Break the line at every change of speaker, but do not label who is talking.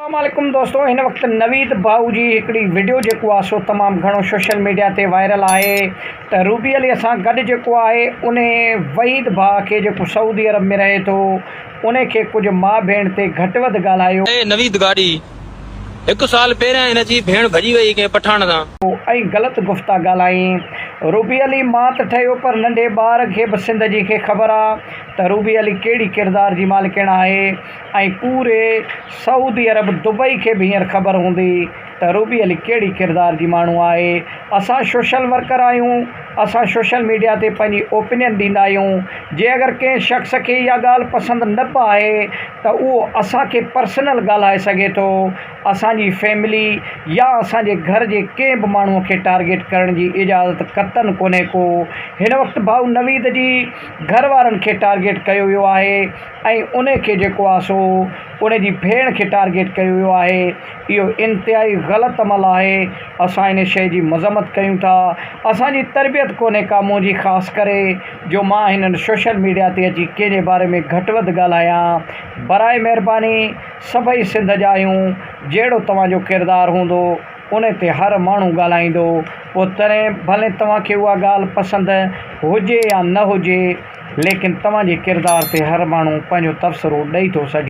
अस्सलामुअलैकुम दोस्तों, इन वक्त नवीद भाऊ जी हिकिड़ी वीडियो जेको आहे सो तमामु घणो सोशल मीडिया ते वायरल आहे त रूबी अली सां गॾु जेको आहे उन वहीद भाउ खे जेको सऊदी अरब में रहे थो उन खे कुझु माउ भेण ते घटि वधि ॻाल्हायो।
नवीद गाड़ी 1 साल पहिरियां हिन जी भेण भॼी वई कंहिं पठाण सां
ऐं ग़लति गुफ़्ता ॻाल्हाई। रूबी अली मां त ठहियो पर नंढे ॿार खे बि सिंध जी खे ख़बर आहे त रूबी अली कहिड़ी किरदार जी मालिकिण आहे ऐं पूरे सऊदी अरब दुबई खे बि हींअर ख़बर हूंदी त रूबी अली कहिड़ी किरदार जी माण्हू आहे। असां सोशल वर्कर आहियूं, असां सोशल मीडिया ते पंहिंजी ओपिनियन ॾींदा आहियूं। जे अगरि कंहिं शख़्स खे इहा ॻाल्हि पसंदि न पए आहे त उहो असांखे पर्सनल ॻाल्हाए सघे थो, असांजी फैमिली या असांजे घर जे कंहिं बि माण्हूअ खे टारगेट करण जी इजाज़त क़तन कोन्हे को। हिन वक़्तु भाऊ नवीद जी घर वारनि खे टारगेट कयो वियो आहे ऐं उन खे जेको आहे सो उन जी भेण खे टारगेट कयो वियो आहे। इहो इंतिहाई ग़लति अमल आहे। असां इन शइ जी मज़म्मत कयूं था। असांजी तरबियत कोन्हे का मुंहिंजी ख़ासि करे जो मां हिननि सोशल मीडिया ते अची कंहिंजे बारे में घटि वधि ॻाल्हायां। बराए महिरबानी सभई सिंध जा आहियूं, जहिड़ो तव्हांजो किरदारु हूंदो उन ते हर माण्हू ॻाल्हाईंदो, पोइ तॾहिं भले तव्हांखे उहा ॻाल्हि पसंदि हुजे या न हुजे, लेकिन तव्हांजे किरदार ते हर माण्हू पंहिंजो तबसरो ॾेई थो सघे।